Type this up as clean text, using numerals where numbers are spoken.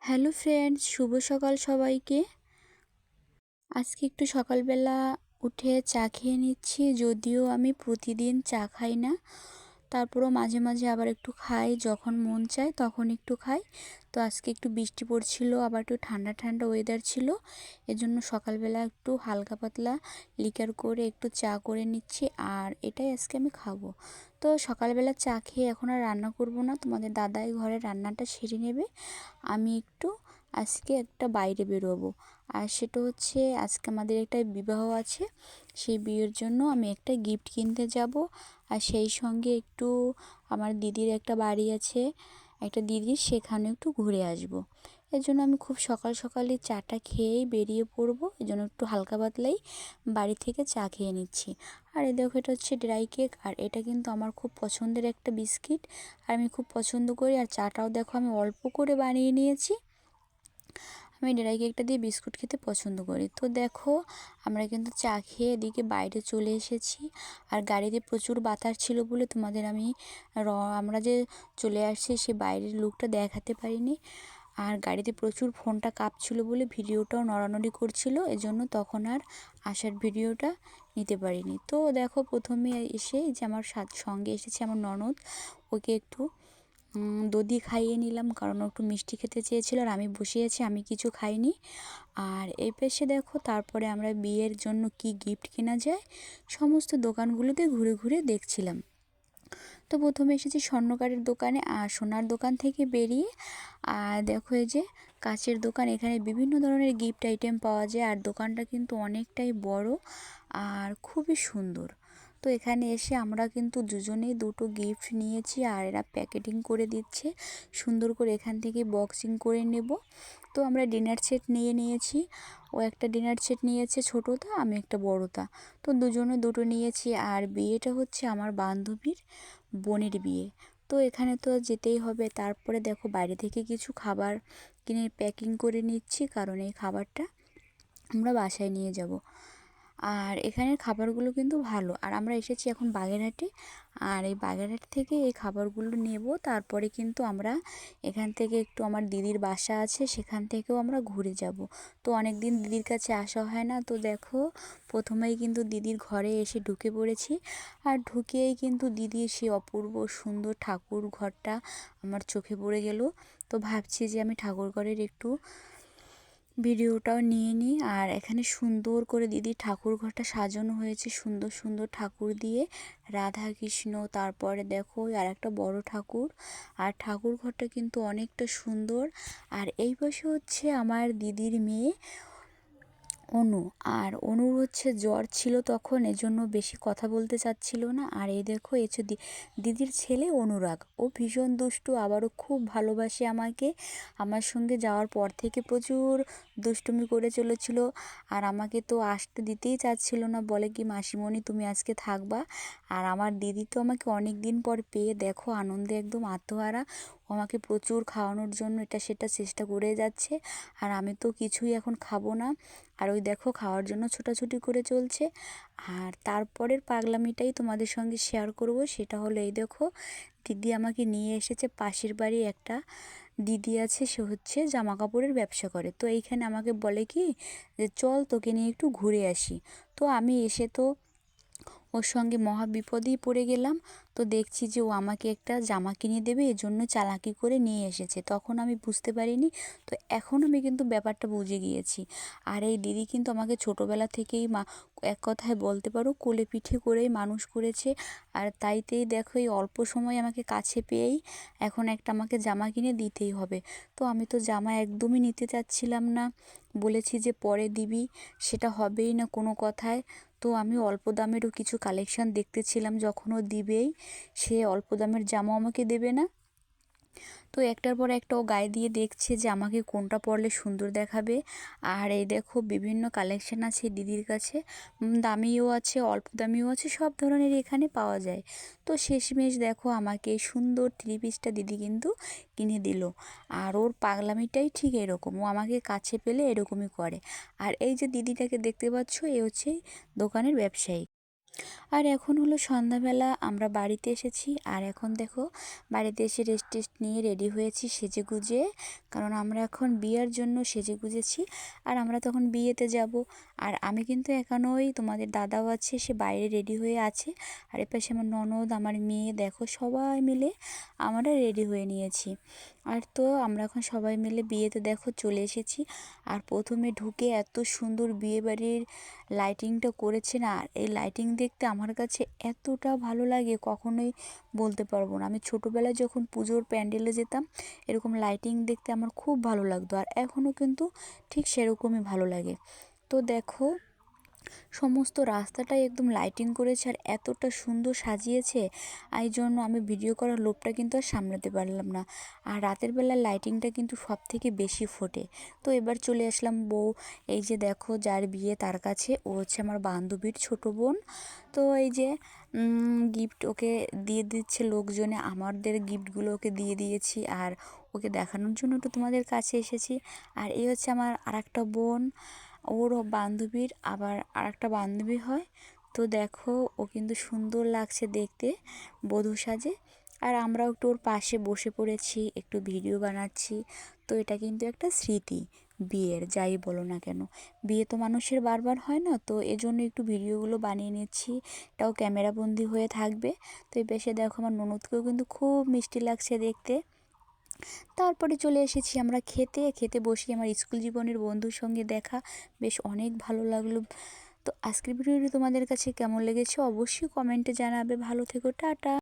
Hello friends, শুভ সকাল সবাইকে। আজকে একটু সকালবেলা উঠে চা খেয়ে নিচ্ছি। যদিও আমি প্রতিদিন চা খাই না, তারপরও মাঝে মাঝে আবার একটু খাই, যখন মন চায় তখন একটু খাই। তো আজকে একটু বৃষ্টি পড়ছিল, আবার একটু ঠান্ডা ঠান্ডা ওয়েদার ছিল, এজন্য সকালবেলা একটু হালকা পাতলা লিকার করে একটু চা করে নিচ্ছি, আর এটাই আজকে আমি খাবো। তো সকালবেলা চা খেয়ে এখন আর রান্না করব না, তোমাদের দাদাই ঘরে রান্নাটা সেরে নেবে। আমি একটু আজকে একটা বাইরে বেরোবো, আর সেটা হচ্ছে আজকে আমাদের একটা বিবাহ আছে। সেই বিয়ের জন্য আমি একটা গিফট কিনতে যাব, আর সেই সঙ্গে একটু আমার দিদির একটা বাড়ি আছে, একটা দিদির, সেখানে একটু ঘুরে আসব। এর জন্য আমি খুব সকাল সকালই চাটা খেয়েই বেরিয়ে পড়বো। এই জন্য একটু হালকা পাতলাই বাড়ি থেকে চা খেয়ে নিচ্ছি। আর এই দেখো, এটা হচ্ছে ড্রাই কেক, আর এটা কিন্তু আমার খুব পছন্দের একটা বিস্কিট, আর আমি খুব পছন্দ করি। আর চাটাও দেখো আমি অল্প করে বানিয়ে নিয়েছি। আমি ড্রাই কেকটা দিয়ে বিস্কুট খেতে পছন্দ করি। তো দেখো, আমরা কিন্তু চা খেয়ে এদিকে বাইরে চলে এসেছি, আর গাড়িতে প্রচুর বাতাস ছিল বলে তোমাদের আমি আমরা যে চলে আসছি সে বাইরের লুকটা দেখাতে পারিনি। আর গাড়িতে প্রচুর ফোনটা কাঁপছিল বলে ভিডিওটাও নড়ানড়ি করছিল, এজন্য তখন আর আসার ভিডিওটা নিতে পারিনি। তো দেখো, প্রথমে এসে যে আমার সঙ্গে এসেছে আমার ননদ, ওকে একটু দধি খাইয়ে নিলাম, কারণ ও একটু মিষ্টি খেতে চেয়েছিল, আর আমি বসে আছি, আমি কিছু খাইনি। আর এই পাশে দেখো, তারপরে আমরা বিয়ের জন্য কি গিফট কেনা যায় সমস্ত দোকানগুলোতে ঘুরে ঘুরে দেখছিলাম। তো প্রথমে এসেছি স্বর্ণকারের দোকানে, আর সোনার দোকান থেকে বেরিয়ে আর দেখো এই যে কাচের দোকান, এখানে বিভিন্ন ধরনের গিফট আইটেম পাওয়া যায়, আর দোকানটা কিন্তু অনেকটাই বড় আর খুবই সুন্দর। তো এখানে এসে আমরা কিন্তু দুজনেই দুটো গিফট নিয়েছি, আর এরা প্যাকেটিং করে দিচ্ছে সুন্দর করে, এখান থেকে বক্সিং করে নেব। তো আমরা ডিনার সেট নিয়ে নিয়েছি, ও একটা ডিনার সেট নিয়েছে ছোটোটা, আমি একটা বড়টা, তো দুজনে দুটো নিয়েছি। আর বিয়েটা হচ্ছে আমার বান্ধবীর বোনের বিয়ে, তো এখানে তো যেতেই হবে। তারপরে দেখো, বাইরে থেকে কিছু খাবার কিনে প্যাকিং করে নিচ্ছি, কারণ এই খাবারটা আমরা বাসায় নিয়ে যাব। আর এখানের খাবারগুলো কিন্তু ভালো। আর আমরা এসেছি এখন বাগেরহাটে, আর এই বাগেরহাট থেকে এই খাবারগুলো নেব। তারপরে কিন্তু আমরা এখান থেকে একটু, আমার দিদির বাসা আছে, সেখান থেকেও আমরা ঘুরে যাব। তো অনেক দিন দিদির কাছে আসা হয় না। তো দেখো, প্রথমেই কিন্তু দিদির ঘরে এসে ঢুকে পড়েছি, আর ঢুকেই কিন্তু দিদির সেই অপূর্ব সুন্দর ঠাকুর ঘরটা আমার চোখে পড়ে গেল। তো ভাবছি যে আমি ঠাকুর ঘরের একটু ভিডিওটাও নিয়ে নিই। আর এখানে সুন্দর করে দিদির ঠাকুর ঘরটা সাজানো হয়েছে সুন্দর সুন্দর ঠাকুর দিয়ে, রাধা কৃষ্ণ, তারপরে দেখো আর একটা বড় ঠাকুর। আর ঠাকুর ঘরটা কিন্তু অনেকটা সুন্দর। আর এই পাশে হচ্ছে আমার দিদির মেয়ে অনু, আর অনুর হচ্ছে জ্বর ছিল তখন, এজন্য বেশি কথা বলতে চাচ্ছিল না। আর এই দেখো, এ হচ্ছে দিদির ছেলে অনুরাগ, ও ভীষণ দুষ্টু, আবারও খুব ভালোবাসে আমাকে। আমার সঙ্গে যাওয়ার পর থেকে প্রচুর দুষ্টুমি করে চলেছিল, আর আমাকে তো আসতে দিতেই চাচ্ছিল না, বলে কি মাসিমণি তুমি আজকে থাকবা। আর আমার দিদি তো আমাকে অনেক দিন পর পেয়ে দেখো আনন্দে একদম আত্মহারা, ও আমাকে প্রচুর খাওয়ানোর জন্য এটা সেটা চেষ্টা করে যাচ্ছে। আর আমি তো কিছুই এখন খাবো না, আর ওই দেখো খাওয়ার জন্য ছোটাছুটি করে চলছে। আর তারপরের পাগলামিটাই তোমাদের সঙ্গে শেয়ার করব, সেটা হলো এই দেখো, দিদি আমাকে নিয়ে এসেছে পাশের বাড়ি একটা দিদি আছে, সে হচ্ছে জামা কাপড়ের ব্যবসা করে। তো এইখানে আমাকে বলে কি যে চল তোকে নিয়ে একটু ঘুরে আসি। তো আমি এসে তো ওর সঙ্গে মহা বিপদেই পড়ে গেলাম। তো দেখছি যে ও আমাকে একটা জামা কিনে দেবে, এজন্য চালাকি করে নিয়ে এসেছে, তখন আমি বুঝতে পারিনি। তো এখন আমি কিন্তু ব্যাপারটা বুঝে গিয়েছি। আর এই দিদি কিন্তু আমাকে ছোটোবেলা থেকেই এক কথায় বলতে পারো কোলে পিঠে করেই মানুষ করেছে। আর তাইতেই দেখো, এই অল্প সময় আমাকে কাছে পেয়েই এখন একটা আমাকে জামা কিনে দিতেই হবে। তো আমি তো জামা একদমই নিতে চাচ্ছিলাম না, বলেছি যে পরে দিবি, সেটা হবেই না কোনো কথায়। তো আমি অল্প দামেরও কিছু কালেকশান দেখতেছিলাম, যখন ও দিবেই, সে অল্প দামের জামা আমাকে দেবে না। তো একটার পর একটা ও গায়ে দিয়ে দেখছে যে আমাকে কোনটা পরলে সুন্দর দেখাবে। আর এই দেখো, বিভিন্ন কালেকশান আছে দিদির কাছে, দামিও আছে অল্প দামিও আছে, সব ধরনের এখানে পাওয়া যায়। তো শেষমেশ দেখো, আমাকে এই সুন্দর থ্রি পিসটা দিদি কিন্তু কিনে দিল। আর ওর পাগলামিটাই ঠিক এরকম, ও আমাকে কাছে পেলে এরকমই করে। আর এই যে দিদিটাকে দেখতে পাচ্ছ, এ হচ্ছে দোকানের ব্যবসায়ী। আর এখন হলো সন্ধ্যাবেলা, আমরা বাড়িতে এসেছি। আর এখন দেখো বাড়িতে এসে রেস্ট টেস্ট নিয়ে রেডি হয়েছি সেজে গুজে, কারণ আমরা এখন বিয়ের জন্য সেজে গুজেছি। আর আমরা তখন বিয়েতে যাব। আর আমি কিন্তু এখনোই, তোমাদের দাদাও আছে, সে বাইরে রেডি হয়ে আছে। আর এপাশে আমার ননদ, আমার মেয়ে, দেখো সবাই মিলে আমরা রেডি হয়ে নিয়েছি। আর তো আমরা এখন সবাই মিলে বিয়েতে দেখো চলে এসেছি। আর প্রথমে ঢুকে এত সুন্দর বিয়ে বাড়ির লাইটিংটা করেছে না, আর এই লাইটিং দেখতে আমার কাছে এতটা ভালো লাগে কখনোই বলতে পারবো না। আমি ছোটোবেলায় যখন পুজোর প্যান্ডেলে যেতাম, এরকম লাইটিং দেখতে আমার খুব ভালো লাগতো, আর এখনও কিন্তু ঠিক সেরকমই ভালো লাগে। তো দেখো সমস্ত রাস্তাটাই একদম লাইটিং করেছে, আর এতটা সুন্দর সাজিয়েছে, এই জন্য আমি ভিডিও করার লোভটা কিন্তু আর সামলাতে পারলাম না। আর রাতের বেলা লাইটিংটা কিন্তু সব থেকে বেশি ফোটে। তো এবার চলে আসলাম বউ, এই যে দেখো যার বিয়ে তার কাছে, ও হচ্ছে আমার বান্ধবীর ছোট বোন। তো এই যে গিফট ওকে দিয়ে দিচ্ছে লোকজনে, আমাদের গিফটগুলো ওকে দিয়ে দিয়েছি, আর ওকে দেখানোর জন্য একটু তোমাদের কাছে এসেছি। আর এই হচ্ছে আমার আরেকটা বোন, ওরও বান্ধবীর আবার আরেকটা বান্ধবী হয়। তো দেখো ও কিন্তু সুন্দর লাগছে দেখতে বধূ সাজে। আর আমরাও একটু ওর পাশে বসে পড়েছি, একটু ভিডিও বানাচ্ছি। তো এটা কিন্তু একটা স্মৃতি বিয়ের, যাই বলো না কেন। বিয়ে তো মানুষের বারবার হয় না, তো এজন্য একটু ভিডিওগুলো বানিয়ে নিচ্ছি, এটাও ক্যামেরাবন্দি হয়ে থাকবে। তো এই পাশে দেখো আমার ননদকেও কিন্তু খুব মিষ্টি লাগছে দেখতে। তারপরে চলে এসেছি আমরা খেতে খেতে বসি, আমার স্কুল জীবনের বন্ধুর সঙ্গে দেখা, বেশ অনেক ভালো লাগলো। তো আজকের ভিডিওটি তোমাদের কাছে কেমন লেগেছে অবশ্যই কমেন্টে জানাবে। ভালো থেকো, টাটা।